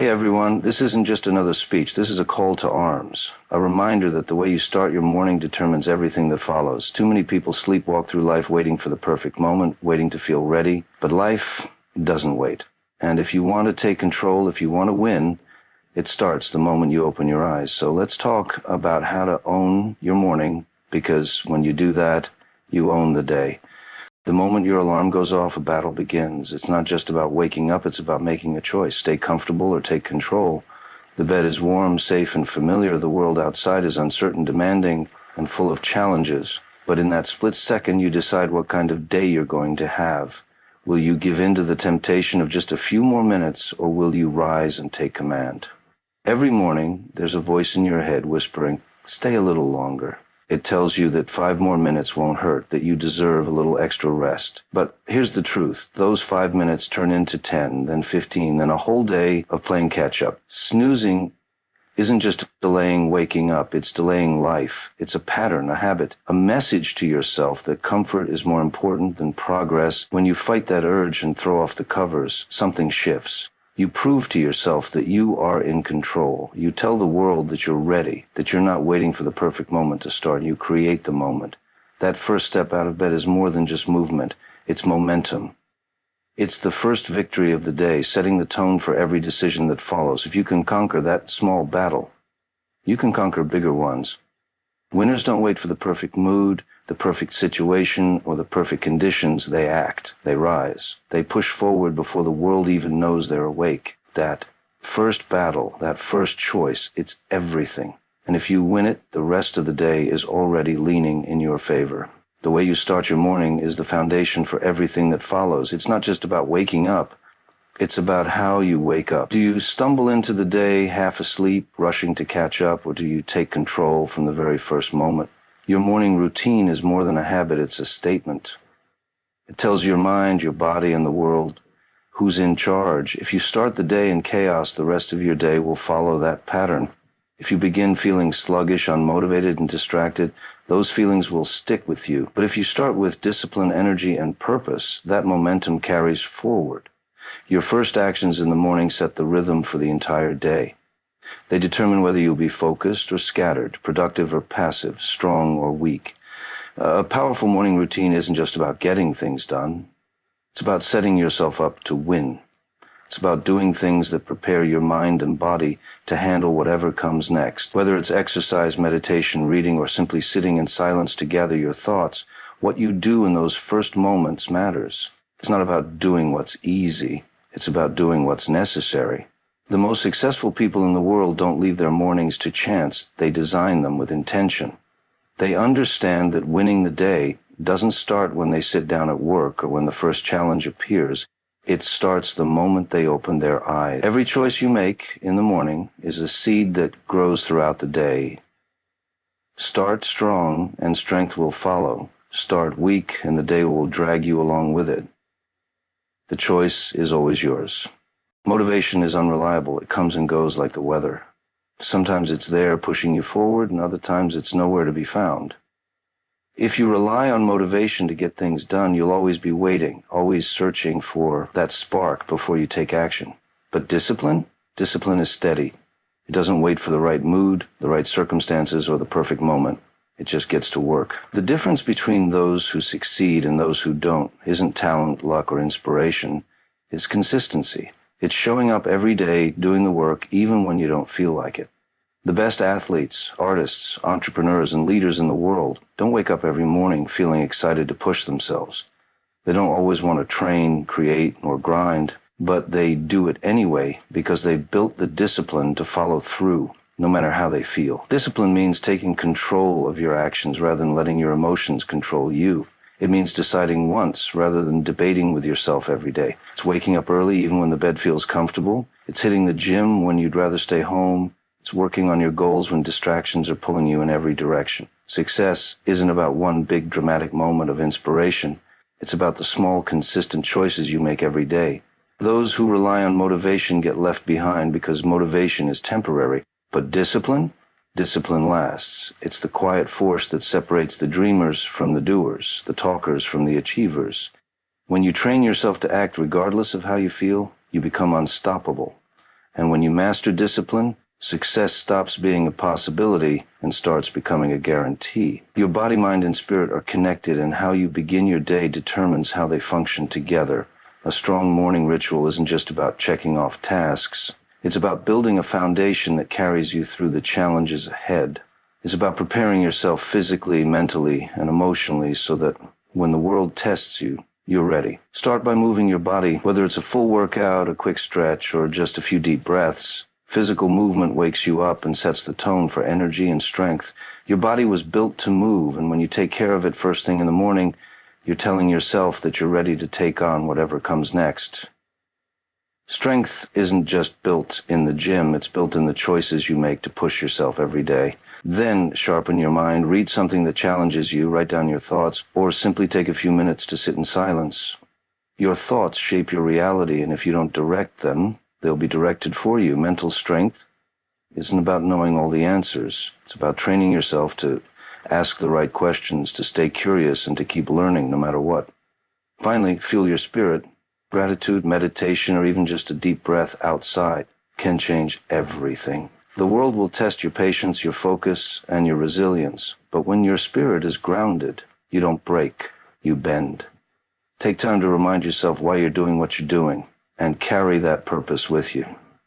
Hey everyone, this isn't just another speech, this is a call to arms. A reminder that the way you start your morning determines everything that follows. Too many people sleepwalk through life waiting for the perfect moment, waiting to feel ready. But life doesn't wait. And if you want to take control, if you want to win, it starts the moment you open your eyes. So let's talk about how to own your morning, because when you do that, you own the day. The moment your alarm goes off, a battle begins. It's not just about waking up, it's about making a choice. Stay comfortable or take control. The bed is warm, safe, and familiar. The world outside is uncertain, demanding, and full of challenges. But in that split second, you decide what kind of day you're going to have. Will you give in to the temptation of just a few more minutes, or will you rise and take command? Every morning, there's a voice in your head whispering, "Stay a little longer." It tells you that 5 more minutes won't hurt, that you deserve a little extra rest. But here's the truth. Those 5 minutes turn into 10, then 15, then a whole day of playing catch-up. Snoozing isn't just delaying waking up, it's delaying life. It's a pattern, a habit, a message to yourself that comfort is more important than progress. When you fight that urge and throw off the covers, something shifts. You prove to yourself that you are in control. You tell the world that you're ready, that you're not waiting for the perfect moment to start. You create the moment. That first step out of bed is more than just movement. It's momentum. It's the first victory of the day, setting the tone for every decision that follows. If you can conquer that small battle, you can conquer bigger ones. Winners don't wait for the perfect mood, the perfect situation, or the perfect conditions. They act. They rise. They push forward before the world even knows they're awake. That first battle, that first choice, it's everything. And if you win it, the rest of the day is already leaning in your favor. The way you start your morning is the foundation for everything that follows. It's not just about waking up. It's about how you wake up. Do you stumble into the day half asleep, rushing to catch up, or do you take control from the very first moment? Your morning routine is more than a habit, it's a statement. It tells your mind, your body, and the world who's in charge. If you start the day in chaos, the rest of your day will follow that pattern. If you begin feeling sluggish, unmotivated, and distracted, those feelings will stick with you. But if you start with discipline, energy, and purpose, that momentum carries forward. Your first actions in the morning set the rhythm for the entire day. They determine whether you'll be focused or scattered, productive or passive, strong or weak. A powerful morning routine isn't just about getting things done. It's about setting yourself up to win. It's about doing things that prepare your mind and body to handle whatever comes next. Whether it's exercise, meditation, reading, or simply sitting in silence to gather your thoughts, what you do in those first moments matters. It's not about doing what's easy. It's about doing what's necessary. The most successful people in the world don't leave their mornings to chance. They design them with intention. They understand that winning the day doesn't start when they sit down at work or when the first challenge appears. It starts the moment they open their eyes. Every choice you make in the morning is a seed that grows throughout the day. Start strong and strength will follow. Start weak and the day will drag you along with it. The choice is always yours. Motivation is unreliable. It comes and goes like the weather. Sometimes it's there pushing you forward, and other times it's nowhere to be found. If you rely on motivation to get things done, you'll always be waiting, always searching for that spark before you take action. But discipline is steady. It doesn't wait for the right mood, the right circumstances, or the perfect moment. It just gets to work. The difference between those who succeed and those who don't isn't talent, luck, or inspiration. It's consistency. It's showing up every day, doing the work, even when you don't feel like it. The best athletes, artists, entrepreneurs, and leaders in the world don't wake up every morning feeling excited to push themselves. They don't always want to train, create, or grind, but they do it anyway because they've built the discipline to follow through, no matter how they feel. Discipline means taking control of your actions rather than letting your emotions control you. It means deciding once rather than debating with yourself every day. It's waking up early even when the bed feels comfortable. It's hitting the gym when you'd rather stay home. It's working on your goals when distractions are pulling you in every direction. Success isn't about one big dramatic moment of inspiration. It's about the small, consistent choices you make every day. Those who rely on motivation get left behind because motivation is temporary. But discipline lasts. It's the quiet force that separates the dreamers from the doers, the talkers from the achievers. When you train yourself to act regardless of how you feel, you become unstoppable. And when you master discipline, success stops being a possibility and starts becoming a guarantee. Your body, mind, and spirit are connected, and how you begin your day determines how they function together. A strong morning ritual isn't just about checking off tasks. It's about building a foundation that carries you through the challenges ahead. It's about preparing yourself physically, mentally, and emotionally so that when the world tests you, you're ready. Start by moving your body, whether it's a full workout, a quick stretch, or just a few deep breaths. Physical movement wakes you up and sets the tone for energy and strength. Your body was built to move, and when you take care of it first thing in the morning, you're telling yourself that you're ready to take on whatever comes next. Strength isn't just built in the gym, it's built in the choices you make to push yourself every day. Then sharpen your mind, read something that challenges you, write down your thoughts, or simply take a few minutes to sit in silence. Your thoughts shape your reality, and if you don't direct them, they'll be directed for you. Mental strength isn't about knowing all the answers. It's about training yourself to ask the right questions, to stay curious, and to keep learning no matter what. Finally, fuel your spirit. Gratitude, meditation, or even just a deep breath outside can change everything. The world will test your patience, your focus, and your resilience. But when your spirit is grounded, you don't break, you bend. Take time to remind yourself why you're doing what you're doing, and carry that purpose with you.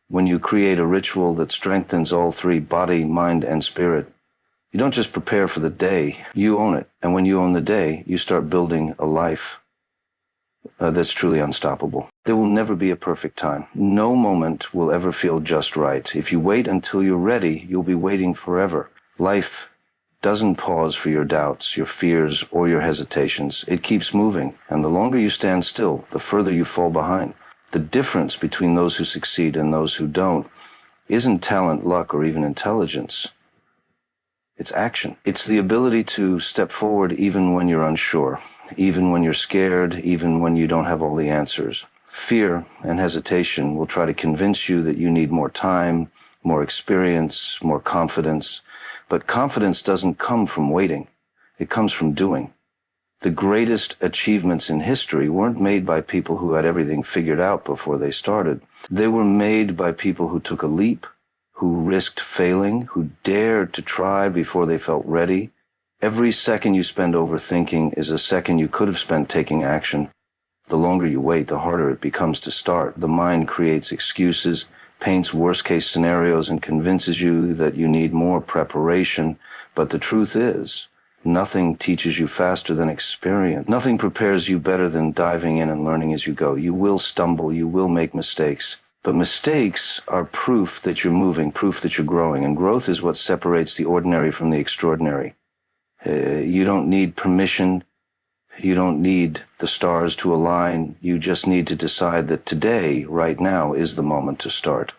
When you create a ritual that strengthens all three, body, mind, and spirit, you don't just prepare for the day, you own it. And when you own the day, you start building a life that's truly unstoppable. There will never be a perfect time. No moment will ever feel just right. If you wait until you're ready, you'll be waiting forever. Life doesn't pause for your doubts, your fears, or your hesitations. It keeps moving, and the longer you stand still, the further you fall behind. The difference between those who succeed and those who don't isn't talent, luck, or even intelligence. It's action. It's the ability to step forward even when you're unsure, even when you're scared, even when you don't have all the answers. Fear and hesitation will try to convince you that you need more time, more experience, more confidence. But confidence doesn't come from waiting. It comes from doing. The greatest achievements in history weren't made by people who had everything figured out before they started. They were made by people who took a leap, who risked failing, who dared to try before they felt ready. Every second you spend overthinking is a second you could have spent taking action. The longer you wait, the harder it becomes to start. The mind creates excuses, paints worst-case scenarios, and convinces you that you need more preparation. But the truth is, nothing teaches you faster than experience. Nothing prepares you better than diving in and learning as you go. You will stumble, you will make mistakes. But mistakes are proof that you're moving, proof that you're growing, and growth is what separates the ordinary from the extraordinary. You don't need permission. You don't need the stars to align. You just need to decide that today, right now, is the moment to start.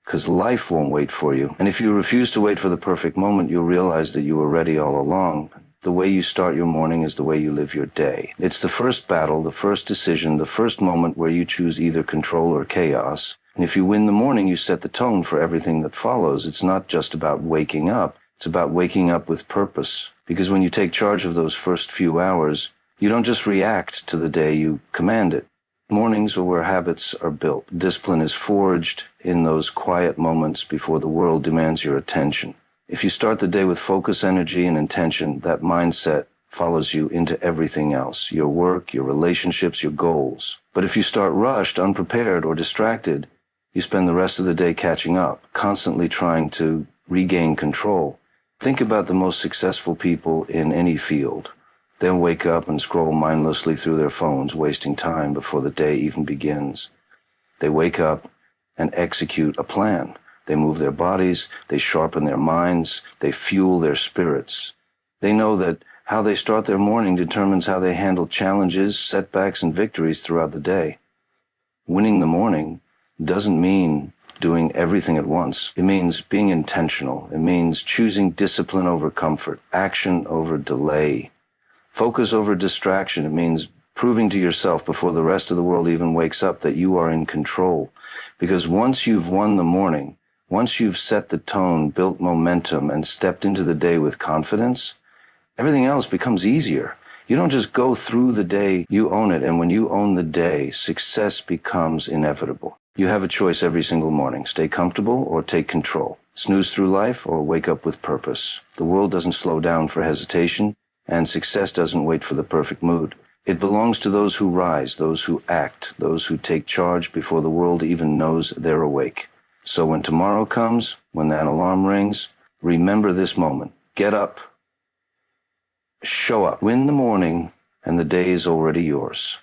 Because life won't wait for you. And if you refuse to wait for the perfect moment, you'll realize that you were ready all along. The way you start your morning is the way you live your day. It's the first battle, the first decision, the first moment where you choose either control or chaos. And if you win the morning, you set the tone for everything that follows. It's not just about waking up. It's about waking up with purpose. Because when you take charge of those first few hours, you don't just react to the day, you command it. Mornings are where habits are built. Discipline is forged in those quiet moments before the world demands your attention. If you start the day with focus, energy, and intention, that mindset follows you into everything else, your work, your relationships, your goals. But if you start rushed, unprepared, or distracted, you spend the rest of the day catching up, constantly trying to regain control. Think about the most successful people in any field. They'll wake up and scroll mindlessly through their phones, wasting time before the day even begins. They wake up and execute a plan. They move their bodies, they sharpen their minds, they fuel their spirits. They know that how they start their morning determines how they handle challenges, setbacks, and victories throughout the day. Winning the morning doesn't mean doing everything at once. It means being intentional. It means choosing discipline over comfort, action over delay, focus over distraction. It means proving to yourself before the rest of the world even wakes up that you are in control. Because once you've won the morning, once you've set the tone, built momentum, and stepped into the day with confidence, everything else becomes easier. You don't just go through the day, you own it. And when you own the day, success becomes inevitable. You have a choice every single morning. Stay comfortable or take control. Snooze through life or wake up with purpose. The world doesn't slow down for hesitation, and success doesn't wait for the perfect mood. It belongs to those who rise, those who act, those who take charge before the world even knows they're awake. So when tomorrow comes, when that alarm rings, remember this moment. Get up, show up, win the morning, and the day is already yours.